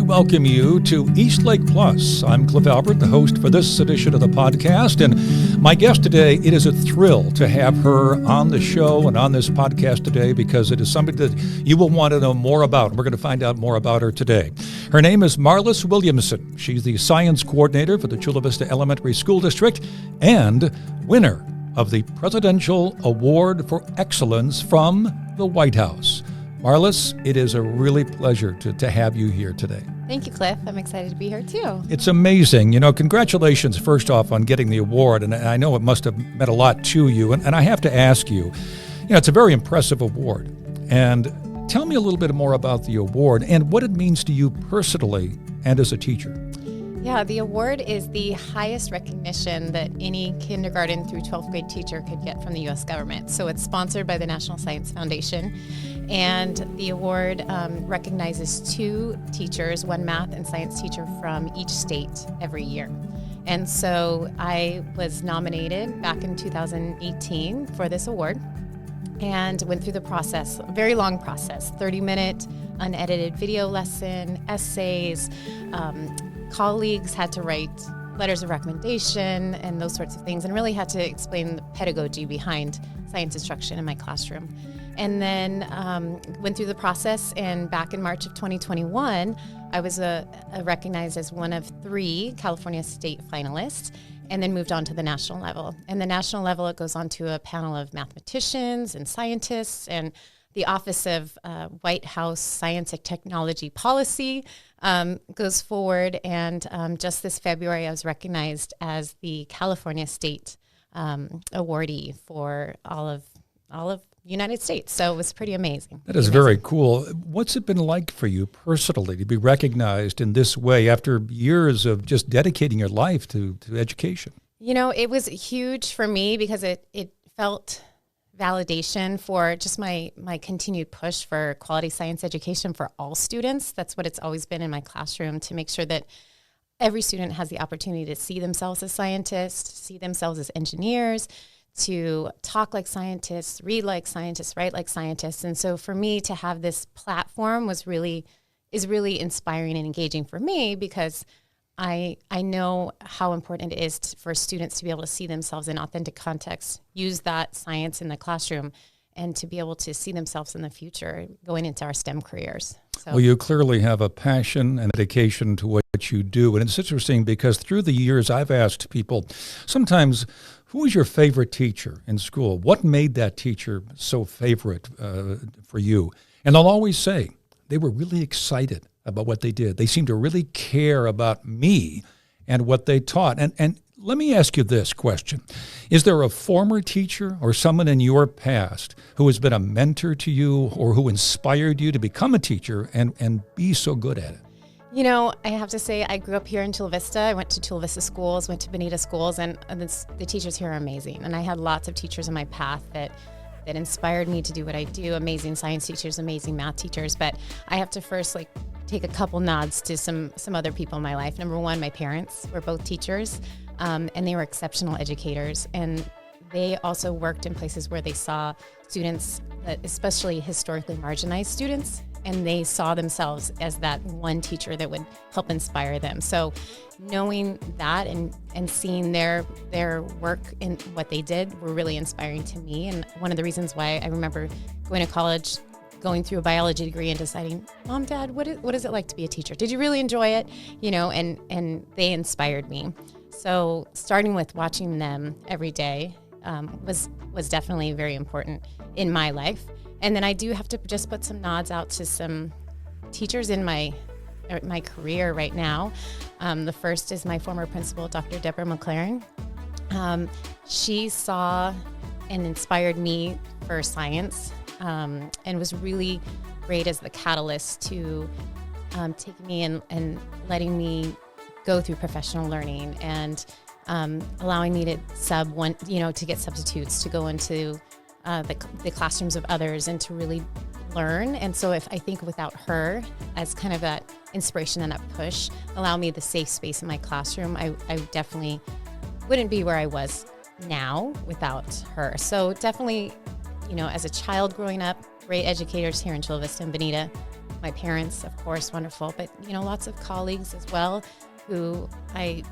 welcome you to East Lake Plus. I'm Cliff Albert, the host for this edition of the podcast, and my guest today, it is a thrill to have her on the show and on this podcast today because it is somebody that you will want to know more about. We're going to find out more about her today. Her name is Marlis Williamson. She's the science coordinator for the Chula Vista Elementary School District and winner of the Presidential Award for Excellence from the White House. Marlis, it is a really pleasure to have you here today. Thank you, Cliff. I'm excited to be here, too. It's amazing. You know, congratulations, first off, on getting the award. And I know it must have meant a lot to you. And I have to ask you, it's a very impressive award. And tell me a little bit more about the award and what it means to you personally and as a teacher. Yeah, the award is the highest recognition that any kindergarten through 12th grade teacher could get from the U.S. government. So it's sponsored by the National Science Foundation. And the award recognizes two teachers, one math and science teacher from each state every year. And so I was nominated back in 2018 for this award and went through the process, a very long process, 30-minute unedited video lesson, essays. Colleagues had to write letters of recommendation and those sorts of things, and really had to explain the pedagogy behind science instruction in my classroom. And then went through the process, and back in March of 2021, I was recognized as one of 3 California state finalists, and then moved on to the national level. And the national level, it goes on to a panel of mathematicians and scientists, and the Office of White House Science and Technology Policy goes forward. And just this February, I was recognized as the California State awardee for all of United States. So it was pretty amazing. That is very cool. What's it been like for you personally to be recognized in this way after years of just dedicating your life to education? It was huge for me because it felt validation for just my continued push for quality science education for all students. That's what it's always been in my classroom, to make sure that every student has the opportunity to see themselves as scientists, see themselves as engineers, to talk like scientists, read like scientists, write like scientists. And so for me to have this platform is really inspiring and engaging for me, because I know how important it is for students to be able to see themselves in authentic context, use that science in the classroom, and to be able to see themselves in the future going into our STEM careers. So. Well, you clearly have a passion and dedication to what you do. And it's interesting because through the years I've asked people sometimes, who was your favorite teacher in school? What made that teacher so favorite for you? And they'll always say they were really excited about what they did. They seemed to really care about me and what they taught. And let me ask you this question. Is there a former teacher or someone in your past who has been a mentor to you or who inspired you to become a teacher and be so good at it? I have to say, I grew up here in Chula Vista. I went to Chula Vista schools, went to Bonita schools, and the teachers here are amazing. And I had lots of teachers in my path that inspired me to do what I do. Amazing science teachers, amazing math teachers. But I have to first take a couple nods to some other people in my life. Number one, my parents were both teachers, and they were exceptional educators. And they also worked in places where they saw students, especially historically marginalized students, and they saw themselves as that one teacher that would help inspire them. So knowing that and seeing their work in what they did were really inspiring to me. And one of the reasons why I remember going to college, going through a biology degree and deciding, Mom, Dad, what is it like to be a teacher? Did you really enjoy it? And they inspired me. So starting with watching them every day was definitely very important in my life. And then I do have to just put some nods out to some teachers in my career right now. The first is my former principal, Dr. Deborah McLaren. She saw and inspired me for science, and was really great as the catalyst to taking me and letting me go through professional learning and allowing me to to get substitutes, to go into the classrooms of others and to really learn. And so I think without her as kind of that inspiration and that push, allow me the safe space in my classroom, I definitely wouldn't be where I was now without her. So definitely, as a child growing up, great educators here in Chula Vista and Bonita. My parents, of course, wonderful, but, lots of colleagues as well who I,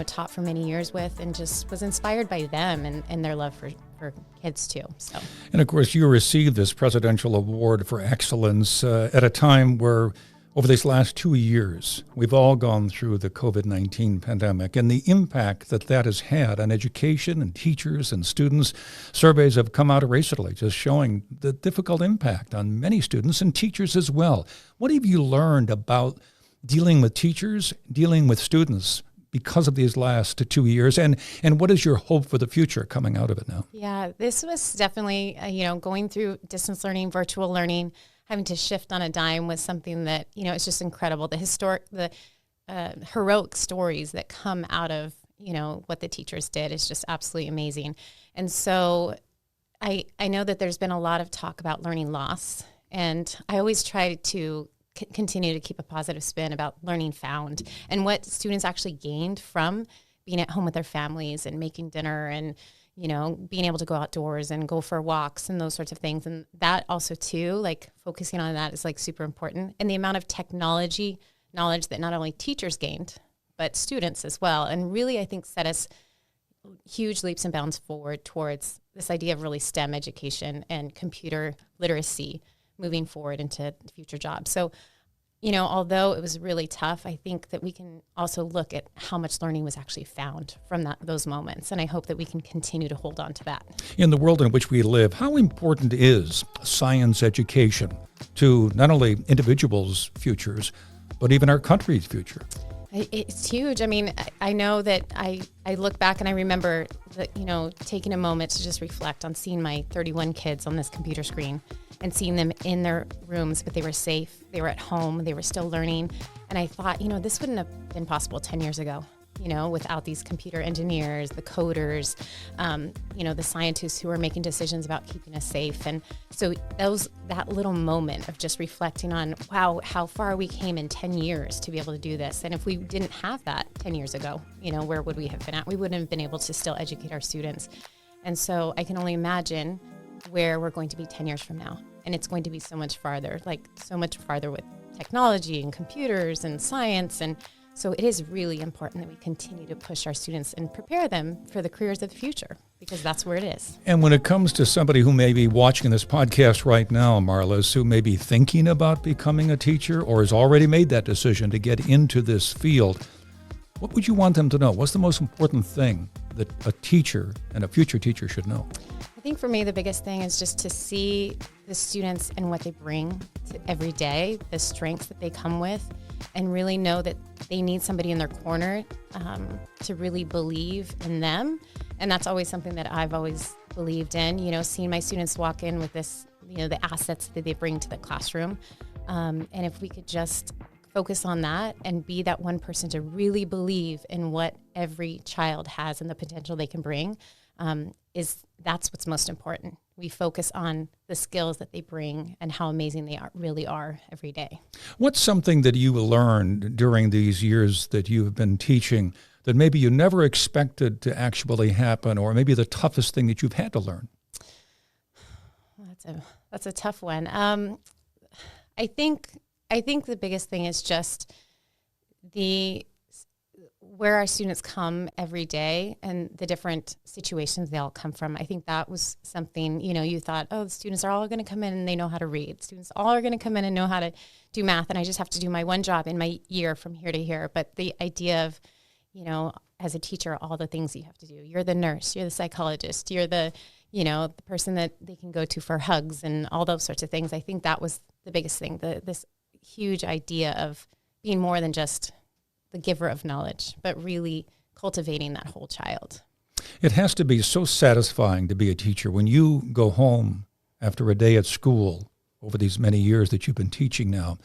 taught for many years with, and just was inspired by them and their love for kids too. So, And of course, you received this Presidential Award for Excellence at a time where, over these last 2 years, we've all gone through the COVID-19 pandemic and the impact that has had on education and teachers and students. Surveys have come out recently just showing the difficult impact on many students and teachers as well. What have you learned about dealing with teachers, dealing with students because of these last 2 years? And what is your hope for the future coming out of it now? Yeah, this was definitely, going through distance learning, virtual learning, having to shift on a dime was something that, it's just incredible. The heroic stories that come out of, what the teachers did is just absolutely amazing. And so I know that there's been a lot of talk about learning loss, and I always try to continue to keep a positive spin about learning found and what students actually gained from being at home with their families and making dinner and, being able to go outdoors and go for walks and those sorts of things. And that also too, like focusing on that is like super important. And the amount of technology knowledge that not only teachers gained, but students as well. And really, I think set us huge leaps and bounds forward towards this idea of really STEM education and computer literacy moving forward into future jobs. So, although it was really tough, I think that we can also look at how much learning was actually found from those moments. And I hope that we can continue to hold on to that. In the world in which we live, how important is science education to not only individuals' futures, but even our country's future? It's huge. I mean, I know that I look back and I remember that, taking a moment to just reflect on seeing my 31 kids on this computer screen and seeing them in their rooms, but they were safe, they were at home, they were still learning. And I thought, this wouldn't have been possible 10 years ago, without these computer engineers, the coders, the scientists who are making decisions about keeping us safe. And so that little moment of just reflecting on, wow, how far we came in 10 years to be able to do this. And if we didn't have that 10 years ago, where would we have been at? We wouldn't have been able to still educate our students. And so I can only imagine where we're going to be 10 years from now. And it's going to be so much farther with technology and computers and science. And so it is really important that we continue to push our students and prepare them for the careers of the future, because that's where it is. And when it comes to somebody who may be watching this podcast right now, Marlis, who may be thinking about becoming a teacher or has already made that decision to get into this field, what would you want them to know? What's the most important thing that a teacher and a future teacher should know? I think for me, the biggest thing is just to see the students and what they bring to every day, the strengths that they come with, and really know that they need somebody in their corner to really believe in them. And that's always something that I've always believed in, seeing my students walk in with this, the assets that they bring to the classroom. And if we could just focus on that and be that one person to really believe in what every child has and the potential they can bring, that's what's most important. We focus on the skills that they bring and how amazing they really are every day. What's something that you learned during these years that you have been teaching that maybe you never expected to actually happen, or maybe the toughest thing that you've had to learn? That's a tough one. I think the biggest thing is just where our students come every day and the different situations they all come from. I think that was something, you thought, oh, the students are all going to come in and they know how to read. Students all are going to come in and know how to do math, and I just have to do my one job in my year from here to here. But the idea of, as a teacher, all the things you have to do. You're the nurse, you're the psychologist, you're the person that they can go to for hugs and all those sorts of things. I think that was the biggest thing, this huge idea of being more than just the giver of knowledge, but really cultivating that whole child. It has to be so satisfying to be a teacher when you go home after a day at school over these many years that you've been teaching now.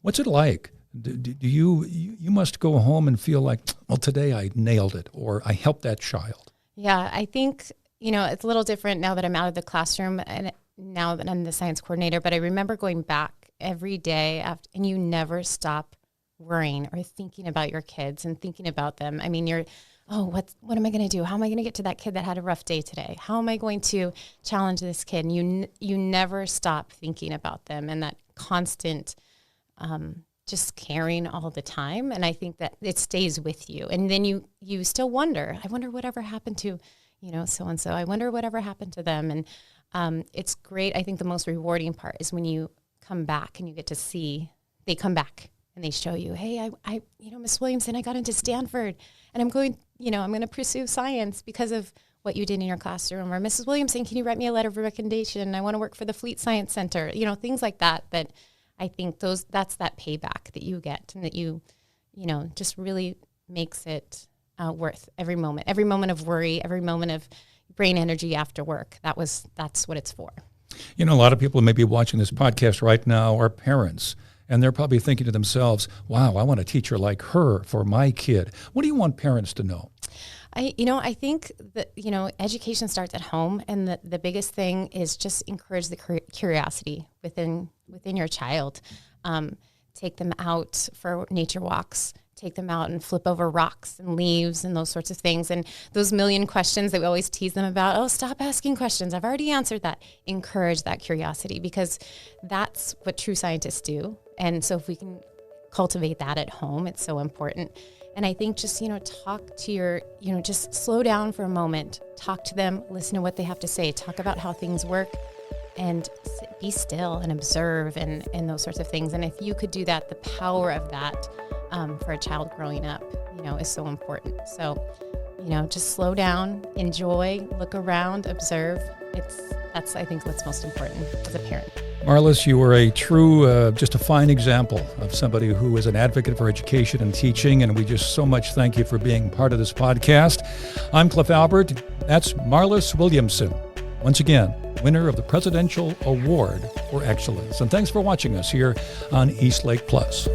What's it like? Do you must go home and feel like, well, today I nailed it, or I helped that child? Yeah, I think, it's a little different now that I'm out of the classroom and now that I'm the science coordinator, but I remember going back every day and you never stop worrying or thinking about your kids and thinking about them. I mean, what am I going to do? How am I going to get to that kid that had a rough day today? How am I going to challenge this kid? And you never stop thinking about them, and that constant just caring all the time. And I think that it stays with you. And then you still wonder, I wonder whatever happened to, so-and-so. I wonder whatever happened to them. And it's great. I think the most rewarding part is when you come back and you get to see, they come back and they show you, hey, I Miss Williamson, I got into Stanford and I'm going to pursue science because of what you did in your classroom. Or Mrs. Williamson, can you write me a letter of recommendation? I want to work for the Fleet Science Center. Things like that I think that's that payback that you get, and that you just really makes it worth every moment of worry, every moment of brain energy after work. That's what it's for. A lot of people may be watching this podcast right now are parents, and they're probably thinking to themselves, wow, I want a teacher like her for my kid. What do you want parents to know? I think that, education starts at home, and the biggest thing is just encourage the curiosity within your child. Take them out for nature walks, take them out and flip over rocks and leaves and those sorts of things. And those million questions that we always tease them about, oh, stop asking questions. I've already answered that. Encourage that curiosity, because that's what true scientists do. And so if we can cultivate that at home, it's so important. And I think just, talk to your, just slow down for a moment, talk to them, listen to what they have to say, talk about how things work, and be still and observe and those sorts of things. And if you could do that, the power of that for a child growing up, is so important. So, just slow down, enjoy, look around, observe. That's I think what's most important as a parent. Marlis, you were a true, just a fine example of somebody who is an advocate for education and teaching, and we just so much thank you for being part of this podcast. I'm Cliff Albert. That's Marlis Williamson, once again, winner of the Presidential Award for Excellence. And thanks for watching us here on East Lake Plus.